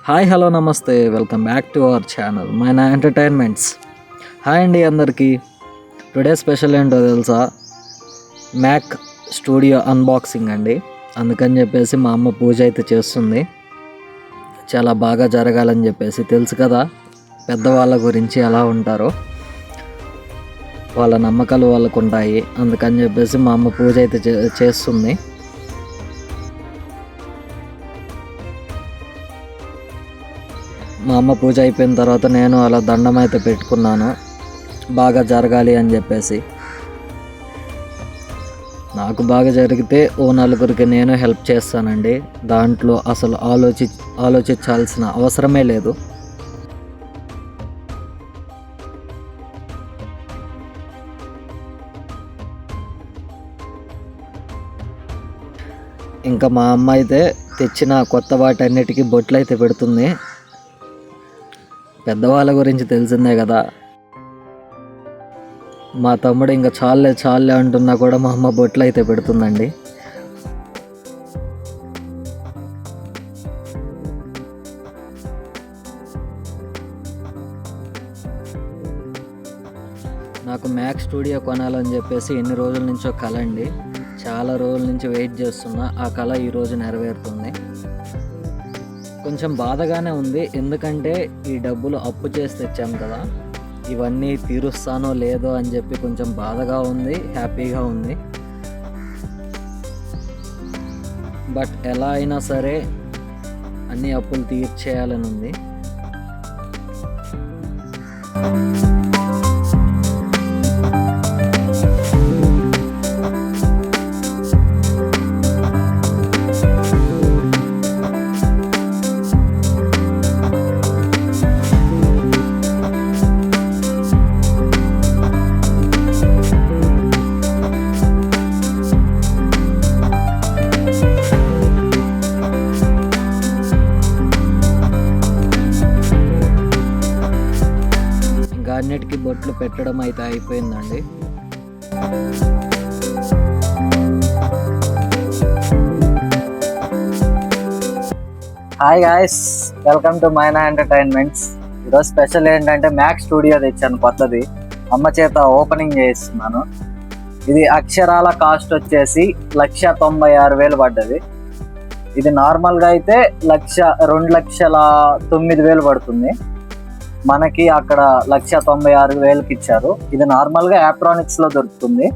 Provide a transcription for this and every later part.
Hi hello నమస్తే, welcome back to our channel Maina entertainments. Hi అండి అందరికీ. Today special ఏంటో తెలుసా? మ్యాక్ స్టూడియో అన్బాక్సింగ్ అండి. అందుకని చెప్పేసి మా అమ్మ పూజ అయితే చేస్తుంది. చాలా బాగా జరగాలని చెప్పేసి. తెలుసు కదా పెద్దవాళ్ళ గురించి ఎలా ఉంటారో, వాళ్ళ నమ్మకాలు వాళ్ళకు ఉంటాయి. అందుకని చెప్పేసి మా అమ్మ పూజ అయితే చేస్తుంది. మా అమ్మ పూజ అయిపోయిన తర్వాత నేను అలా దండం అయితే పెట్టుకున్నాను, బాగా జరగాలి అని చెప్పేసి. నాకు బాగా జరిగితే ఓ నలుగురికి నేను హెల్ప్ చేస్తానండి. దాంట్లో అసలు ఆలోచించాల్సిన అవసరమే లేదు. ఇంకా మా అమ్మ అయితే తెచ్చిన కొత్త వాటన్నిటికీ బొట్లు అయితే పెడుతుంది. పెద్దవాళ్ళ గురించి తెలిసిందే కదా. మా తమ్ముడు ఇంకా చాలే చాలే అంటున్నా కూడా మా అమ్మ బొట్లు అయితే పెడుతుందండి. నాకు మ్యాక్ స్టూడియో కొనాలని చెప్పేసి ఎన్ని రోజుల నుంచో కల అండి. చాలా రోజుల నుంచి వెయిట్ చేస్తున్నా. ఆ కల ఈరోజు నెరవేరుతుంది. కొంచెం బాధగానే ఉంది, ఎందుకంటే ఈ డబ్బులు అప్పు చేసి తెచ్చాం కదా, ఇవన్నీ తీరుస్తానో లేదో అని చెప్పి కొంచెం బాధగా ఉంది, హ్యాపీగా ఉంది. బట్ ఎలా అయినా సరే అన్ని అప్పులు తీర్చేయాలని ఉంది. అన్నిటికీ బొట్లు పెట్టడం అయితే అయిపోయిందండి. Hi guys, welcome to Maina entertainments. ఈరోజు స్పెషల్ ఏంటంటే మ్యాక్ స్టూడియో తెచ్చాను కొత్తది. అమ్మ చేత ఓపెనింగ్ చేస్తున్నాను. ఇది అక్షరాల కాస్ట్ వచ్చేసి 1,96,000 పడ్డది. ఇది నార్మల్గా అయితే 2,09,000 పడుతుంది. మనకి అక్కడ 1,96,000 ఇచ్చారు. ఇది నార్మల్గా ఎలక్ట్రానిక్స్ లో దొరుకుతుంది,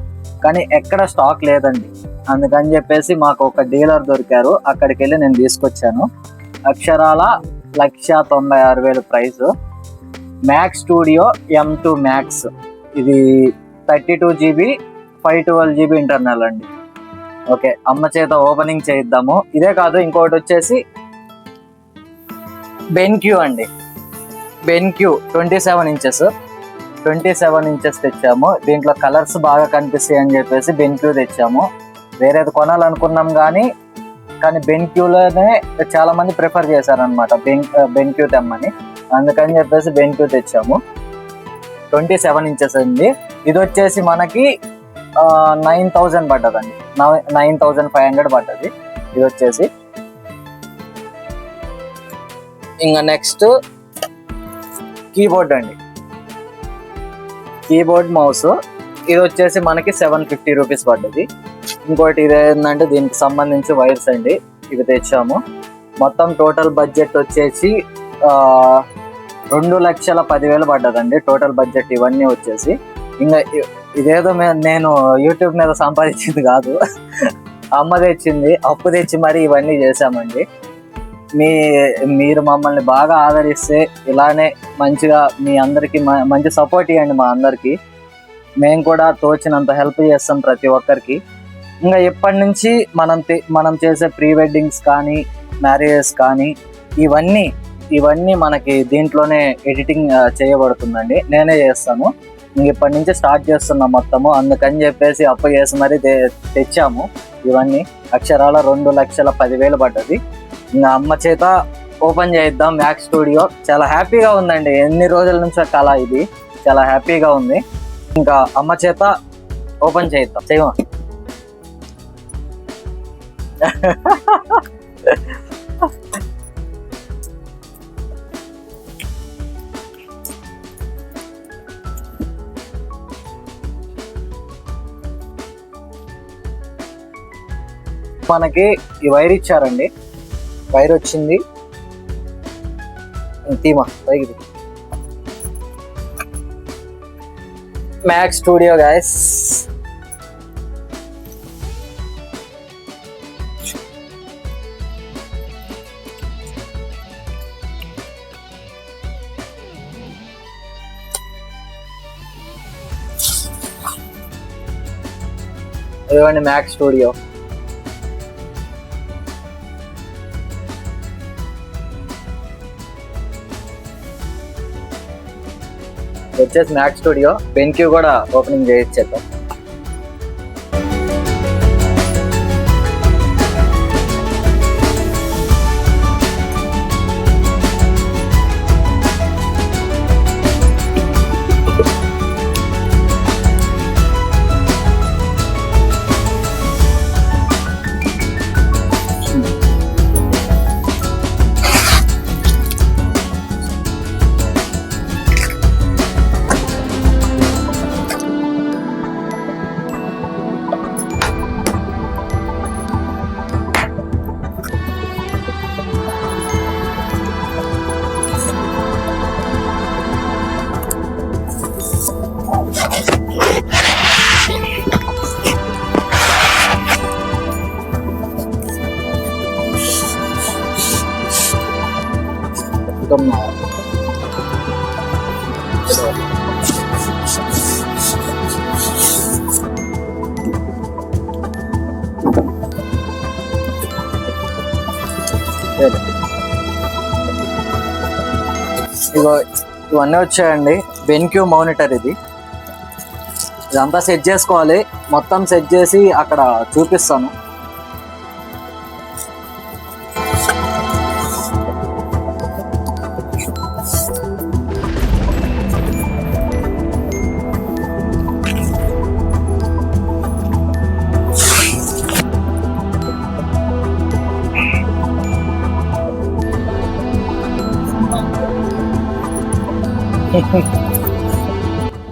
కానీ ఎక్కడ స్టాక్ లేదండి. అందుకని చెప్పేసి మాకు ఒక డీలర్ దొరికారు, అక్కడికి వెళ్ళి నేను తీసుకొచ్చాను. అక్షరాల 1,96,000 price. Mac studio M2 max. ఇది 32 GB 512 GB ఇంటర్నల్ అండి. ఓకే, అమ్మ చేత ఓపెనింగ్ చేయిద్దాము. ఇదే కాదు, ఇంకోటి వచ్చేసి బెన్క్యూ అండి. బెన్క్యూ 27 ఇంచెస్ తెచ్చాము. దీంట్లో కలర్స్ బాగా కనిపిస్తాయి అని చెప్పేసి బెన్క్యూ తెచ్చాము. వేరేది కొనాలనుకున్నాం కానీ బెన్క్యూలోనే చాలా మంది ప్రిఫర్ చేశారనమాట బెన్క్యూ తెమ్మని. అందుకని చెప్పేసి బెన్క్యూ తెచ్చాము. 27 ఇంచెస్ అండి. ఇది వచ్చేసి మనకి 9,000 పడ్డదండి. 9,500 పడ్డది ఇది వచ్చేసి. ఇంకా నెక్స్ట్ కీబోర్డ్ అండి. కీబోర్డ్ మౌస్ ఇది వచ్చేసి మనకి 750 రూపీస్ పడ్డది. ఇంకోటి ఇది ఏంటంటే దీనికి సంబంధించి వైర్స్ అండి, ఇవి తెచ్చాము. మొత్తం టోటల్ బడ్జెట్ వచ్చేసి 2,10,000 పడ్డదండి టోటల్ బడ్జెట్ ఇవన్నీ వచ్చేసి. ఇంకా ఇదేదో నేను యూట్యూబ్ మీద సంపాదించింది కాదు, అమ్మ తెచ్చింది, అప్పు తెచ్చి మరి ఇవన్నీ చేసామండి. మీరు మమ్మల్ని బాగా ఆదరిస్తే ఇలానే మంచిగా మీ అందరికీ మంచి సపోర్ట్ ఇవ్వండి. మా అందరికీ మేము కూడా తోచినంత హెల్ప్ చేస్తాం ప్రతి ఒక్కరికి. ఇంకా ఇప్పటి నుంచి మనం చేసే ప్రీ వెడ్డింగ్స్ కానీ మ్యారేజెస్ కానీ ఇవన్నీ మనకి దీంట్లోనే ఎడిటింగ్ చేయబడుతుందండి. నేనే చేస్తాను. ఇంక ఇప్పటి నుంచి స్టార్ట్ చేస్తున్నాం మొత్తము. అందుకని చెప్పేసి అప్పు చేసి మరీ తెచ్చాము ఇవన్నీ. అక్షరాల 2,10,000 పడ్డది. ఇంకా అమ్మ చేత ఓపెన్ చేయిద్దాం మ్యాక్ స్టూడియో. చాలా హ్యాపీగా ఉందండి, ఎన్ని రోజుల నుంచో కళ ఇది. చాలా హ్యాపీగా ఉంది. ఇంకా అమ్మ చేత ఓపెన్ చేయిద్దాం. చేయమా మనకి ఈ వైర్ ఇచ్చారండి, వైర్ వచ్చింది. తీమా పైకి మ్యాక్స్ స్టూడియో గాయస్. ఇదిగోండి మ్యాక్స్ స్టూడియో. వచ్చేసి మ్యాక్స్ స్టూడియో. బెన్క్యూ కూడా ఓపెనింగ్ చేయించేద్దాం. ఇగో ఇవన్నీ వచ్చాయండి. బెన్క్యూ మానిటర్ ఇదంతా సెట్ చేసుకోవాలి. మొత్తం సెట్ చేసి అక్కడ చూపిస్తాను.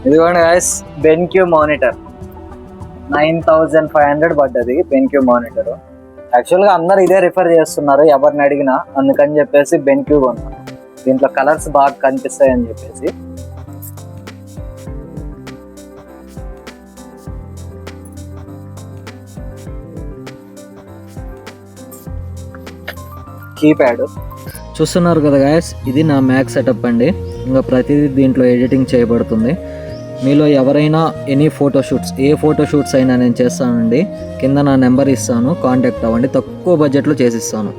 ఇదిగోండి గాయస్, బెన్క్యూ మానిటర్ 9500 పడ్డది. బెన్క్యూ మానిటర్ యాక్చువల్గా అందరు ఇదే రిఫర్ చేస్తున్నారు ఎవరిని అడిగినా, అందుకని చెప్పేసి బెన్క్యూ కొన్నా. దీంట్లో కలర్స్ బాగా కనిపిస్తాయి అని చెప్పేసి. కీప్యాడ్ చూస్తున్నారు కదా గాయస్, ఇది నా మ్యాక్ సెటప్ అండి. ఇంకా ప్రతిదీ దీంట్లో ఎడిటింగ్ చేయబడుతుంది. మీలో ఎవరైనా ఎనీ ఫోటోషూట్స్, ఏ ఫోటోషూట్స్ అయినా నేను చేస్తానండి. కింద నా నెంబర్ ఇస్తాను, కాంటాక్ట్ అవ్వండి. తక్కువ బడ్జెట్లో చేసిస్తాను.